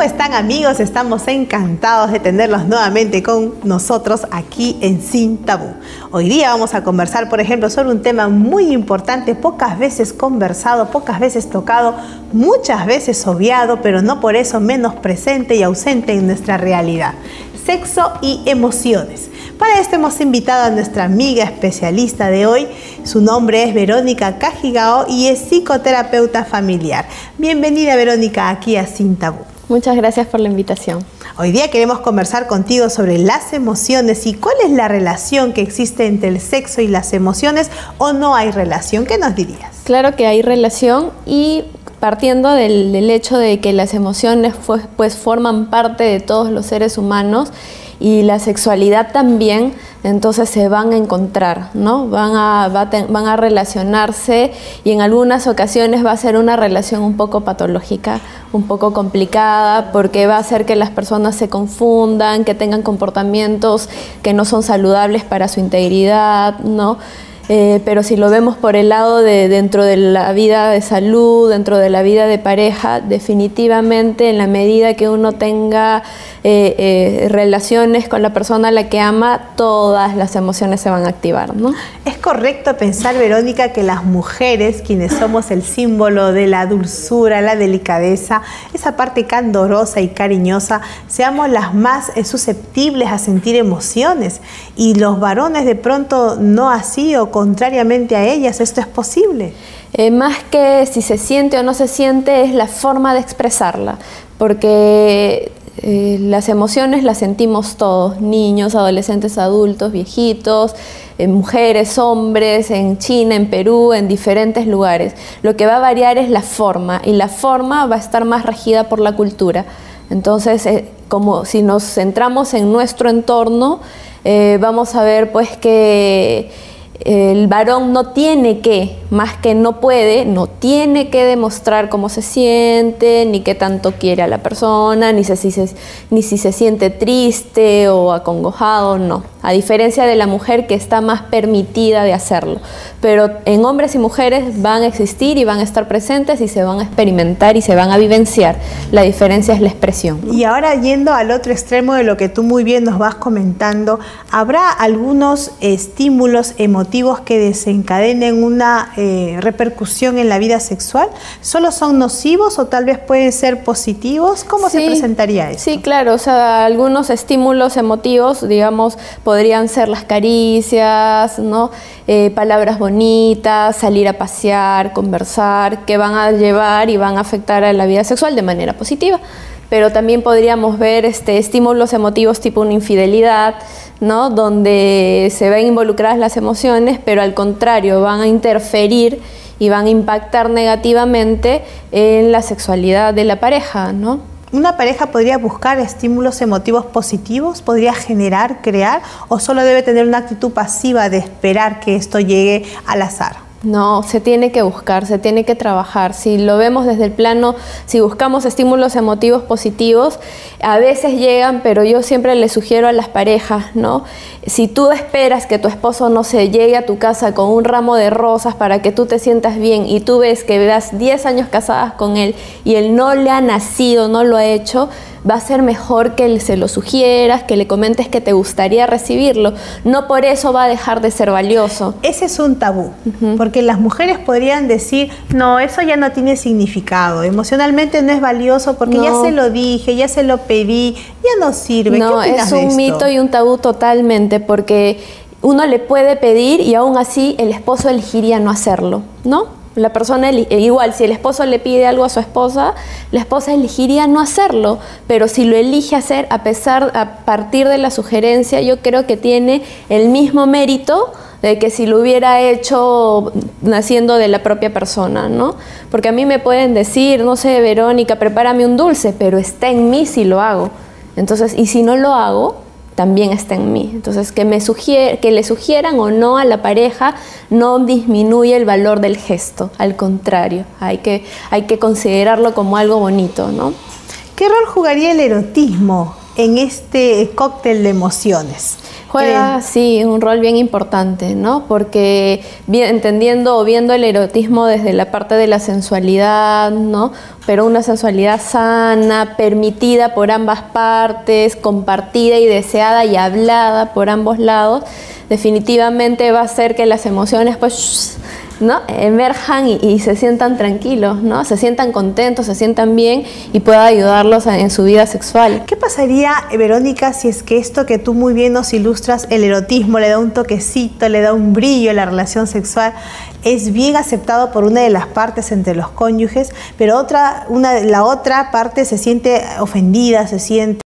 están, amigos? Estamos encantados de tenerlos nuevamente con nosotros aquí en Sin Tabú. Hoy día vamos a conversar, por ejemplo, sobre un tema muy importante, pocas veces conversado, pocas veces tocado, muchas veces obviado, pero no por eso menos presente y ausente en nuestra realidad: sexo y emociones. Para esto hemos invitado a nuestra amiga especialista de hoy. Su nombre es Verónica Cajigao y es psicoterapeuta familiar. Bienvenida, Verónica, aquí a Sin Tabú. Muchas gracias por la invitación. Hoy día queremos conversar contigo sobre las emociones y cuál es la relación que existe entre el sexo y las emociones, o no hay relación. ¿Qué nos dirías? Claro que hay relación, y partiendo del hecho de que las emociones pues forman parte de todos los seres humanos y la sexualidad también, entonces se van a encontrar, ¿no? Van a relacionarse, y en algunas ocasiones va a ser una relación un poco patológica, un poco complicada, porque va a hacer que las personas se confundan, que tengan comportamientos que no son saludables para su integridad, ¿no? Pero si lo vemos por el lado de dentro de la vida de salud, dentro de la vida de pareja, definitivamente en la medida que uno tenga relaciones con la persona a la que ama, todas las emociones se van a activar, ¿no? ¿Es correcto pensar, Verónica, que las mujeres, quienes somos el símbolo de la dulzura, la delicadeza, esa parte candorosa y cariñosa, seamos las más susceptibles a sentir emociones, y los varones de pronto no así, o contrariamente a ellas? ¿Esto es posible? Más que si se siente o no se siente, es la forma de expresarla, porque las emociones las sentimos todos: niños, adolescentes, adultos, viejitos, mujeres, hombres, en China, en Perú, en diferentes lugares. Lo que va a variar es la forma, y la forma va a estar más regida por la cultura. Entonces, como si nos centramos en nuestro entorno, vamos a ver pues que el varón no tiene que, más que no puede, no tiene que demostrar cómo se siente, ni qué tanto quiere a la persona, ni si se siente triste o acongojado, no. A diferencia de la mujer, que está más permitida de hacerlo. Pero en hombres y mujeres van a existir y van a estar presentes, y se van a experimentar y se van a vivenciar. La diferencia es la expresión, ¿no? Y ahora, yendo al otro extremo de lo que tú muy bien nos vas comentando, ¿habrá algunos estímulos emotivos que desencadenen una repercusión en la vida sexual? ¿Solo son nocivos o tal vez pueden ser positivos? ¿Cómo se presentaría esto? Sí, claro. O sea, algunos estímulos emotivos, digamos, podrían ser las caricias, ¿no? Palabras bonitas, salir a pasear, conversar, que van a llevar y van a afectar a la vida sexual de manera positiva. Pero también podríamos ver estímulos emotivos tipo una infidelidad, ¿no? Donde se ven involucradas las emociones, pero al contrario van a interferir y van a impactar negativamente en la sexualidad de la pareja, ¿no? ¿Una pareja podría buscar estímulos emotivos positivos? ¿Podría generar, crear? ¿O solo debe tener una actitud pasiva de esperar que esto llegue al azar? No, se tiene que buscar, se tiene que trabajar. Si lo vemos desde el plano, si buscamos estímulos emotivos positivos, a veces llegan, pero yo siempre les sugiero a las parejas, ¿no? Si tú esperas que tu esposo no se llegue a tu casa con un ramo de rosas para que tú te sientas bien, y tú ves que llevas 10 años casadas con él y él no le ha nacido, no lo ha hecho, va a ser mejor que se lo sugieras, que le comentes que te gustaría recibirlo. No por eso va a dejar de ser valioso. Ese es un tabú, porque las mujeres podrían decir: no, eso ya no tiene significado, emocionalmente no es valioso porque ya se lo dije, ya se lo pedí, ya no sirve. No, ¿qué opinas de esto? Es un mito y un tabú totalmente, porque uno le puede pedir y aún así el esposo elegiría no hacerlo, ¿no? La persona, igual, si el esposo le pide algo a su esposa, la esposa elegiría no hacerlo, pero si lo elige hacer a partir de la sugerencia, yo creo que tiene el mismo mérito de que si lo hubiera hecho naciendo de la propia persona, ¿no? Porque a mí me pueden decir, no sé, Verónica, prepárame un dulce, pero está en mí si lo hago. Entonces, y si no lo hago, también está en mí. Entonces, que le sugieran o no a la pareja no disminuye el valor del gesto, al contrario, hay que considerarlo como algo bonito, ¿no? ¿Qué rol jugaría el erotismo en este cóctel de emociones? Juega, sí, un rol bien importante, ¿no? Porque entendiendo o viendo el erotismo desde la parte de la sensualidad, ¿no? Pero una sensualidad sana, permitida por ambas partes, compartida y deseada y hablada por ambos lados, definitivamente va a hacer que las emociones, pues, ¿no? Emerjan y se sientan tranquilos, ¿no? Se sientan contentos, se sientan bien y pueda ayudarlos en su vida sexual. ¿Qué pasaría, Verónica, si es que esto que tú muy bien nos ilustras, el erotismo, le da un toquecito, le da un brillo a la relación sexual, es bien aceptado por una de las partes entre los cónyuges, pero la otra parte se siente ofendida, se siente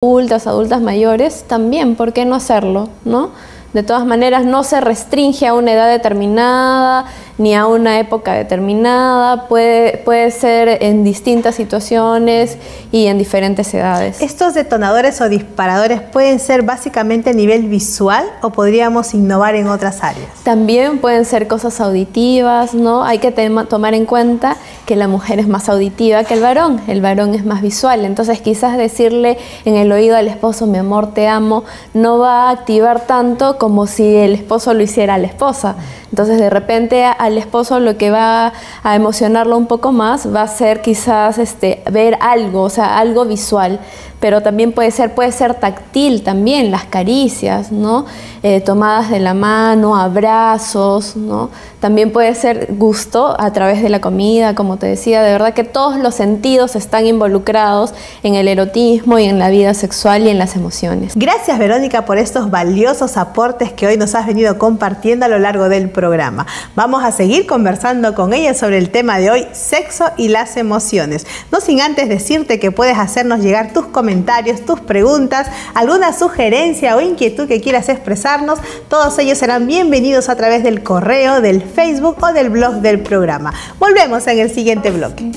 adultas mayores, también, ¿por qué no hacerlo, no? De todas maneras, no se restringe a una edad determinada ni a una época determinada, puede ser en distintas situaciones y en diferentes edades. ¿Estos detonadores o disparadores pueden ser básicamente a nivel visual o podríamos innovar en otras áreas? También pueden ser cosas auditivas, ¿no? Hay que tomar en cuenta que la mujer es más auditiva que el varón es más visual, entonces quizás decirle en el oído al esposo, mi amor, te amo, no va a activar tanto como si el esposo lo hiciera a la esposa. Entonces de repente al esposo lo que va a emocionarlo un poco más va a ser quizás ver algo, o sea, algo visual, pero también puede ser táctil también, las caricias, ¿no? Tomadas de la mano, abrazos, ¿no? También puede ser gusto a través de la comida, como te decía, de verdad que todos los sentidos están involucrados en el erotismo y en la vida sexual y en las emociones. Gracias, Verónica, por estos valiosos aportes que hoy nos has venido compartiendo a lo largo del programa. Vamos a seguir conversando con ella sobre el tema de hoy, sexo y las emociones. No sin antes decirte que puedes hacernos llegar tus comentarios, tus preguntas, alguna sugerencia o inquietud que quieras expresarnos. Todos ellos serán bienvenidos a través del correo, del Facebook o del blog del programa. Volvemos en el siguiente bloque.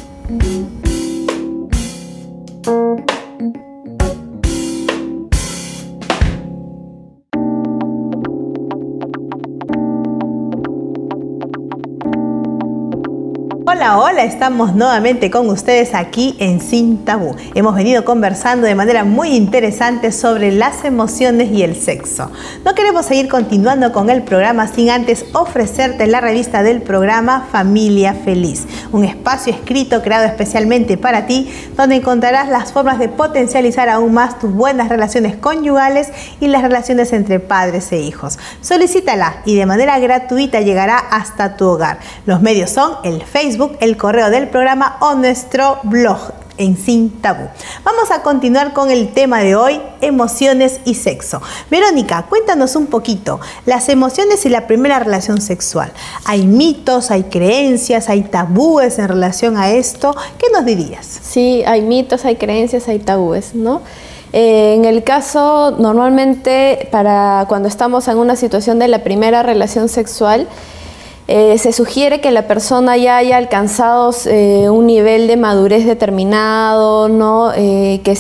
Hola, hola, estamos nuevamente con ustedes aquí en Sin Tabú. Hemos venido conversando de manera muy interesante sobre las emociones y el sexo. No queremos seguir continuando con el programa sin antes ofrecerte la revista del programa Familia Feliz, un espacio escrito creado especialmente para ti, donde encontrarás las formas de potencializar aún más tus buenas relaciones conyugales y las relaciones entre padres e hijos. Solicítala y de manera gratuita llegará hasta tu hogar. Los medios son el Facebook, el correo del programa o nuestro blog en Sin Tabú. Vamos a continuar con el tema de hoy, emociones y sexo. Verónica, cuéntanos un poquito, las emociones y la primera relación sexual. ¿Hay mitos, hay creencias, hay tabúes en relación a esto? ¿Qué nos dirías? Sí, hay mitos, hay creencias, hay tabúes, ¿no? En el caso, normalmente, para cuando estamos en una situación de la primera relación sexual, se sugiere que la persona ya haya alcanzado un nivel de madurez determinado, ¿no? Que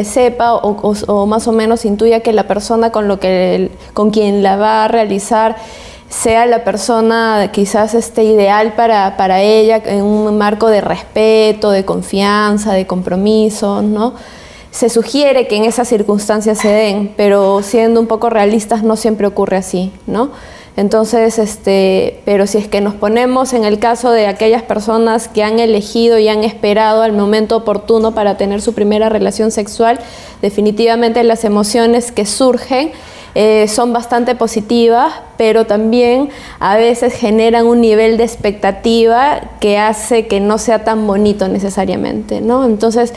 sepa o más o menos intuya que la persona con quien la va a realizar sea la persona quizás ideal para ella, en un marco de respeto, de confianza, de compromiso, ¿no? Se sugiere que en esas circunstancias se den, pero siendo un poco realistas no siempre ocurre así, ¿no? Entonces, pero si es que nos ponemos en el caso de aquellas personas que han elegido y han esperado al momento oportuno para tener su primera relación sexual, definitivamente las emociones que surgen son bastante positivas, pero también a veces generan un nivel de expectativa que hace que no sea tan bonito necesariamente, ¿no? Entonces,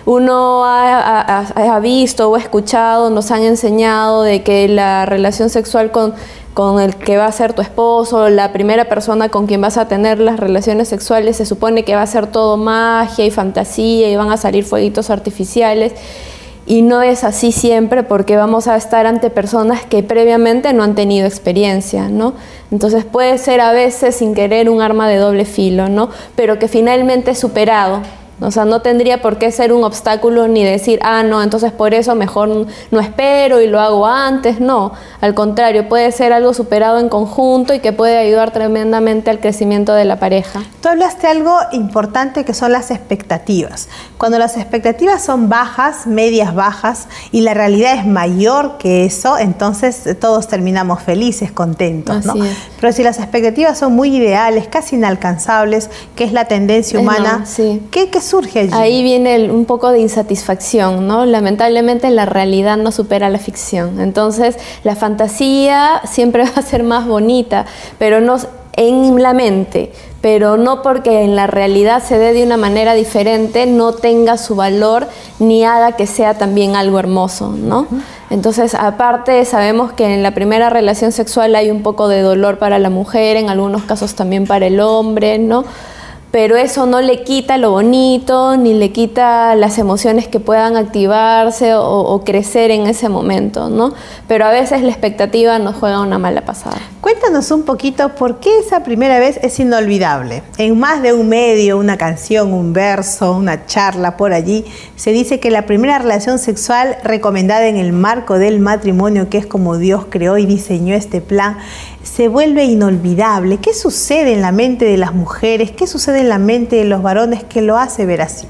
uno ha visto o escuchado, nos han enseñado de que la relación sexual con el que va a ser tu esposo, la primera persona con quien vas a tener las relaciones sexuales, se supone que va a ser todo magia y fantasía y van a salir fueguitos artificiales. Y no es así siempre, porque vamos a estar ante personas que previamente no han tenido experiencia, ¿no? Entonces puede ser a veces sin querer un arma de doble filo, ¿no? Pero que finalmente es superado. O sea, no tendría por qué ser un obstáculo ni decir, no, entonces por eso mejor no espero y lo hago antes. No, al contrario, puede ser algo superado en conjunto y que puede ayudar tremendamente al crecimiento de la pareja. Tú hablaste algo importante que son las expectativas. Cuando las expectativas son bajas, medias bajas, y la realidad es mayor que eso, entonces todos terminamos felices, contentos, ¿no? Pero si las expectativas son muy ideales, casi inalcanzables, que es la tendencia humana, no, sí. ¿Qué surge allí? Ahí viene un poco de insatisfacción, ¿no? Lamentablemente la realidad no supera la ficción. Entonces la fantasía siempre va a ser más bonita, pero no en la mente, pero no porque en la realidad se dé de una manera diferente, no tenga su valor ni haga que sea también algo hermoso, ¿no? Entonces, aparte, sabemos que en la primera relación sexual hay un poco de dolor para la mujer, en algunos casos también para el hombre, ¿no? pero eso no le quita lo bonito, ni le quita las emociones que puedan activarse o crecer en ese momento, ¿no? Pero a veces la expectativa nos juega una mala pasada. Cuéntanos un poquito por qué esa primera vez es inolvidable. En más de un medio, una canción, un verso, una charla por allí, se dice que la primera relación sexual recomendada en el marco del matrimonio, que es como Dios creó y diseñó este plan, se vuelve inolvidable. ¿Qué sucede en la mente de las mujeres? ¿Qué sucede en la mente de los varones que lo hace ver así?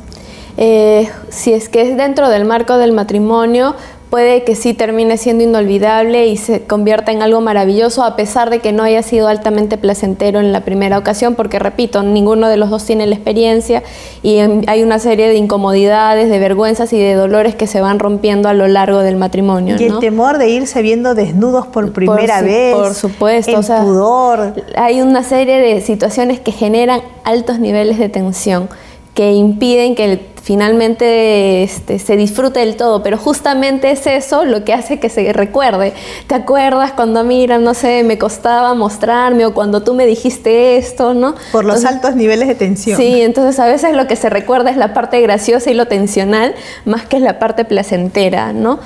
Si es que es dentro del marco del matrimonio, puede que sí termine siendo inolvidable y se convierta en algo maravilloso, a pesar de que no haya sido altamente placentero en la primera ocasión, porque repito, ninguno de los dos tiene la experiencia y hay una serie de incomodidades, de vergüenzas y de dolores que se van rompiendo a lo largo del matrimonio, y el temor de irse viendo desnudos por primera vez. Por supuesto. El pudor. Hay una serie de situaciones que generan altos niveles de tensión, que impiden que finalmente se disfrute del todo, pero justamente es eso lo que hace que se recuerde. ¿Te acuerdas cuando, mira, no sé, me costaba mostrarme, o cuando tú me dijiste esto, ¿no? Por los altos niveles de tensión. Sí, entonces a veces lo que se recuerda es la parte graciosa y lo tensional, más que la parte placentera, ¿no?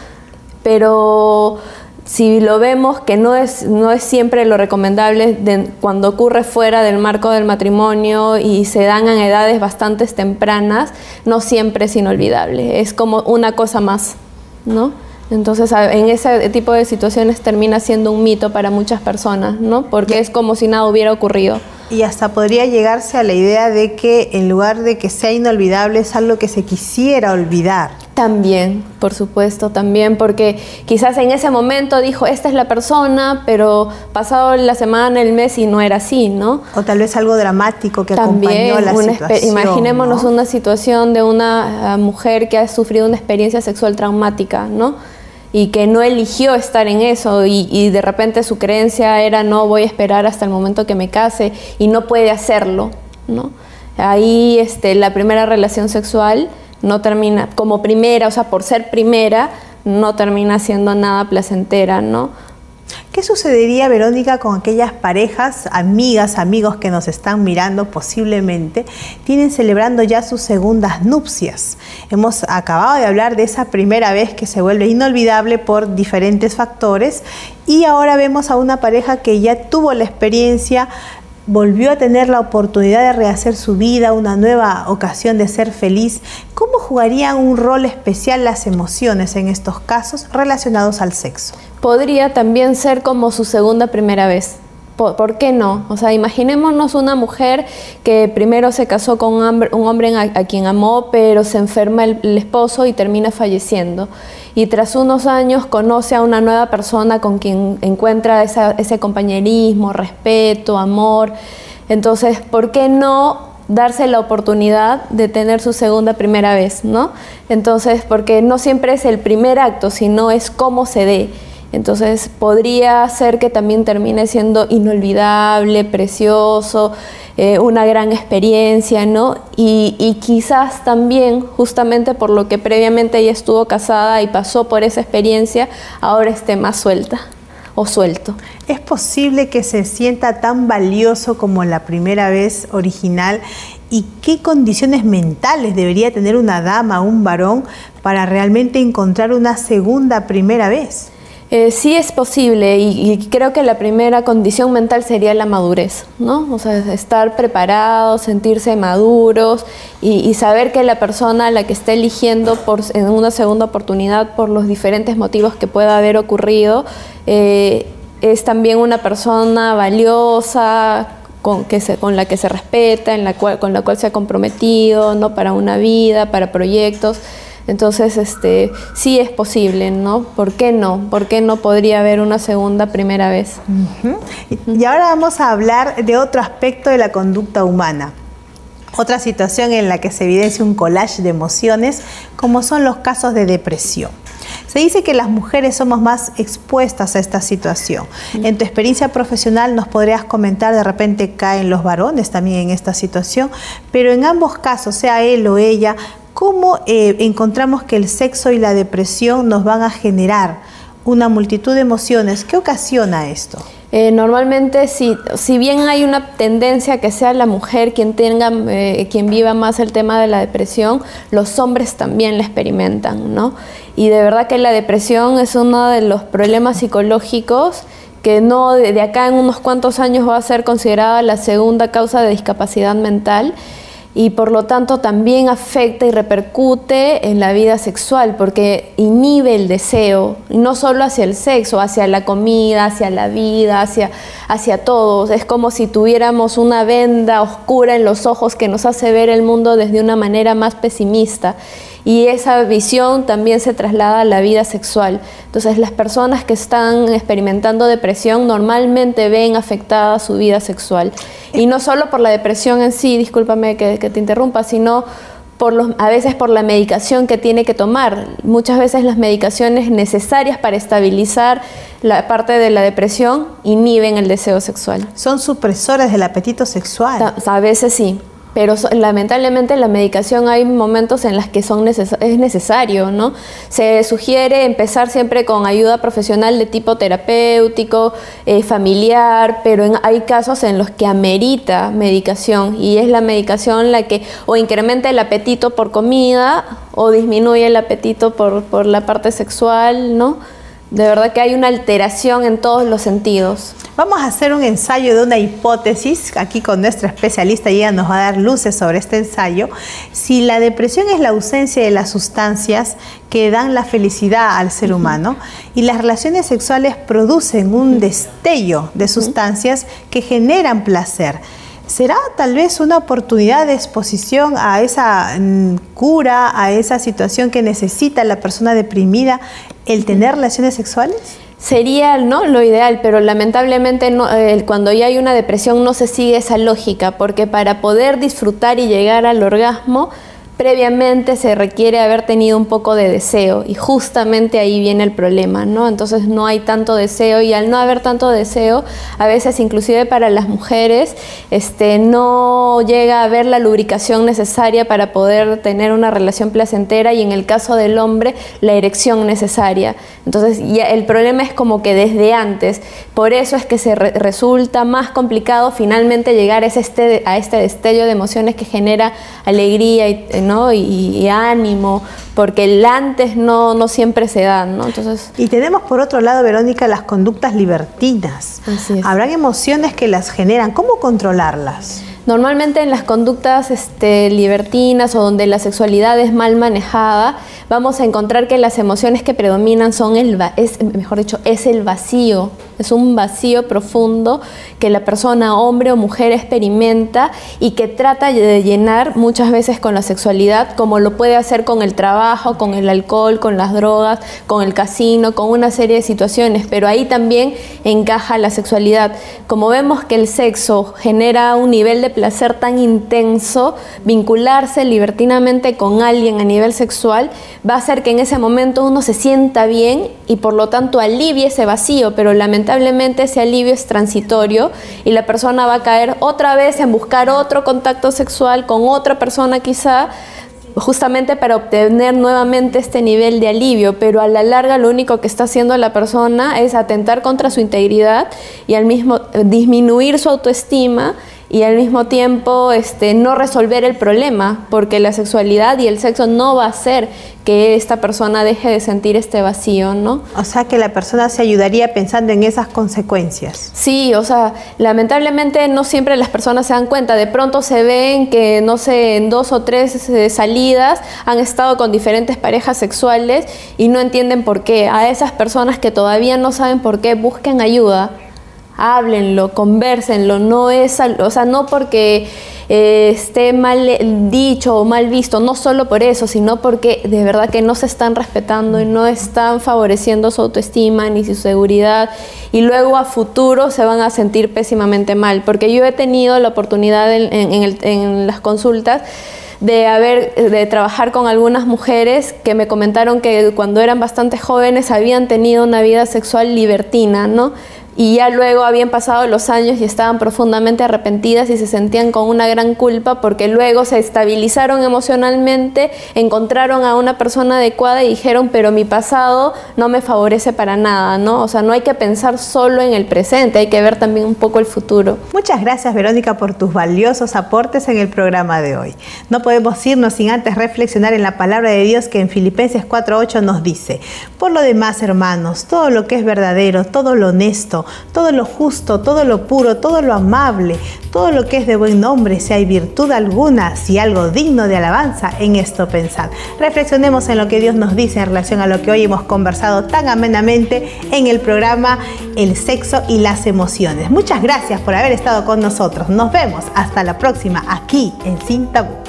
Pero si lo vemos que no es siempre lo recomendable cuando ocurre fuera del marco del matrimonio y se dan a edades bastante tempranas, no siempre es inolvidable, es como una cosa más, ¿no? Entonces en ese tipo de situaciones termina siendo un mito para muchas personas, ¿no? Porque es como si nada hubiera ocurrido. Y hasta podría llegarse a la idea de que en lugar de que sea inolvidable es algo que se quisiera olvidar. También, por supuesto, también, porque quizás en ese momento dijo, esta es la persona, pero pasado la semana, el mes y no era así, ¿no? O tal vez algo dramático que también acompañó la situación. Imaginémonos, ¿no?, una situación de una mujer que ha sufrido una experiencia sexual traumática, ¿no? Y que no eligió estar en eso y de repente su creencia era, no, voy a esperar hasta el momento que me case, y no puede hacerlo, ¿no? Ahí la primera relación sexual no termina como primera, o sea, por ser primera, no termina siendo nada placentera, ¿no? ¿Qué sucedería, Verónica, con aquellas parejas, amigas, amigos que nos están mirando posiblemente, tienen celebrando ya sus segundas nupcias? Hemos acabado de hablar de esa primera vez que se vuelve inolvidable por diferentes factores, y ahora vemos a una pareja que ya tuvo la experiencia, volvió a tener la oportunidad de rehacer su vida, una nueva ocasión de ser feliz. ¿Cómo jugarían un rol especial las emociones en estos casos relacionados al sexo? Podría también ser como su segunda primera vez. ¿Por qué no? O sea, imaginémonos una mujer que primero se casó con un hombre a quien amó, pero se enferma el esposo y termina falleciendo. Y tras unos años conoce a una nueva persona con quien encuentra ese compañerismo, respeto, amor. Entonces, ¿por qué no darse la oportunidad de tener su segunda primera vez, ¿no? Entonces, porque no siempre es el primer acto, sino es cómo se dé. Entonces podría ser que también termine siendo inolvidable, precioso, una gran experiencia, ¿no? Y quizás también, justamente por lo que previamente ella estuvo casada y pasó por esa experiencia, ahora esté más suelta o suelto. ¿Es posible que se sienta tan valioso como la primera vez original? ¿Y qué condiciones mentales debería tener una dama o un varón para realmente encontrar una segunda primera vez? Sí es posible, y creo que la primera condición mental sería la madurez, ¿no? O sea, estar preparados, sentirse maduros y saber que la persona a la que está eligiendo en una segunda oportunidad, por los diferentes motivos que pueda haber ocurrido, es también una persona valiosa, con la que se respeta, con la cual se ha comprometido, ¿no? Para una vida, para proyectos. Entonces, sí es posible, ¿no? ¿Por qué no? ¿Por qué no podría haber una segunda primera vez? Y ahora vamos a hablar de otro aspecto de la conducta humana. Otra situación en la que se evidencia un collage de emociones, como son los casos de depresión. Se dice que las mujeres somos más expuestas a esta situación. En tu experiencia profesional nos podrías comentar, de repente caen los varones también en esta situación, pero en ambos casos, sea él o ella, ¿cómo encontramos que el sexo y la depresión nos van a generar una multitud de emociones? ¿Qué ocasiona esto? Normalmente, si bien hay una tendencia a que sea la mujer quien viva más el tema de la depresión, los hombres también la experimentan, ¿no? Y de verdad que la depresión es uno de los problemas psicológicos que no de acá en unos cuantos años va a ser considerada la segunda causa de discapacidad mental. Y por lo tanto también afecta y repercute en la vida sexual porque inhibe el deseo, no solo hacia el sexo, hacia la comida, hacia la vida, hacia todo. Es como si tuviéramos una venda oscura en los ojos que nos hace ver el mundo desde una manera más pesimista. Y esa visión también se traslada a la vida sexual. Entonces, las personas que están experimentando depresión normalmente ven afectada su vida sexual. Y no solo por la depresión en sí, discúlpame que te interrumpa, sino a veces por la medicación que tiene que tomar. Muchas veces las medicaciones necesarias para estabilizar la parte de la depresión inhiben el deseo sexual. ¿Son supresores del apetito sexual? A veces sí. Pero lamentablemente la medicación hay momentos en los que es necesario, ¿no? Se sugiere empezar siempre con ayuda profesional de tipo terapéutico, familiar, pero hay casos en los que amerita medicación y es la medicación la que o incrementa el apetito por comida o disminuye el apetito por la parte sexual, ¿no? De verdad que hay una alteración en todos los sentidos. Vamos a hacer un ensayo de una hipótesis, aquí con nuestra especialista, y ella nos va a dar luces sobre este ensayo. Si la depresión es la ausencia de las sustancias que dan la felicidad al ser humano y las relaciones sexuales producen un destello de sustancias que generan placer, ¿será tal vez una oportunidad de exposición a esa cura, a esa situación que necesita la persona deprimida, el tener relaciones sexuales? Sería, ¿no?, lo ideal, pero lamentablemente cuando ya hay una depresión no se sigue esa lógica, porque para poder disfrutar y llegar al orgasmo, previamente se requiere haber tenido un poco de deseo y justamente ahí viene el problema, ¿no? Entonces no hay tanto deseo y al no haber tanto deseo, a veces inclusive para las mujeres no llega a haber la lubricación necesaria para poder tener una relación placentera y en el caso del hombre la erección necesaria. Entonces ya el problema es como que desde antes, por eso es que resulta más complicado finalmente llegar a este destello de emociones que genera alegría y ánimo, porque el antes no siempre se da, ¿no? Entonces, y tenemos por otro lado, Verónica, las conductas libertinas. Así es. Habrán emociones que las generan. ¿Cómo controlarlas? Normalmente en las conductas libertinas o donde la sexualidad es mal manejada, vamos a encontrar que las emociones que predominan es el vacío. Es un vacío profundo que la persona, hombre o mujer, experimenta y que trata de llenar muchas veces con la sexualidad, como lo puede hacer con el trabajo, con el alcohol, con las drogas, con el casino, con una serie de situaciones, pero ahí también encaja la sexualidad. Como vemos que el sexo genera un nivel de placer tan intenso, vincularse libertinamente con alguien a nivel sexual va a hacer que en ese momento uno se sienta bien y por lo tanto alivie ese vacío, pero lamentablemente ese alivio es transitorio y la persona va a caer otra vez en buscar otro contacto sexual con otra persona quizá, justamente para obtener nuevamente este nivel de alivio, pero a la larga lo único que está haciendo la persona es atentar contra su integridad y al mismo disminuir su autoestima y al mismo tiempo no resolver el problema, porque la sexualidad y el sexo no va a hacer que esta persona deje de sentir este vacío, ¿no? O sea, que la persona se ayudaría pensando en esas consecuencias. Sí, o sea, lamentablemente no siempre las personas se dan cuenta. De pronto se ven que, no sé, en 2 o 3 salidas han estado con diferentes parejas sexuales y no entienden por qué. A esas personas que todavía no saben por qué, busquen ayuda. Háblenlo, convérsenlo, no porque esté mal dicho o mal visto, no solo por eso, sino porque de verdad que no se están respetando y no están favoreciendo su autoestima ni su seguridad y luego a futuro se van a sentir pésimamente mal, porque yo he tenido la oportunidad en las consultas de trabajar con algunas mujeres que me comentaron que cuando eran bastante jóvenes habían tenido una vida sexual libertina, ¿no? y ya luego habían pasado los años y estaban profundamente arrepentidas y se sentían con una gran culpa porque luego se estabilizaron emocionalmente, encontraron a una persona adecuada y dijeron, pero mi pasado no me favorece para nada, ¿no? O sea, no hay que pensar solo en el presente, hay que ver también un poco el futuro. Muchas gracias, Verónica, por tus valiosos aportes en el programa de hoy. No podemos irnos sin antes reflexionar en la palabra de Dios que en Filipenses 4:8 nos dice: por lo demás, hermanos, todo lo que es verdadero, todo lo honesto, todo lo justo, todo lo puro, todo lo amable, todo lo que es de buen nombre, si hay virtud alguna, si algo digno de alabanza, en esto pensad. Reflexionemos en lo que Dios nos dice en relación a lo que hoy hemos conversado tan amenamente en el programa El sexo y las emociones. Muchas gracias por haber estado con nosotros. Nos vemos hasta la próxima aquí en Sin Tabú.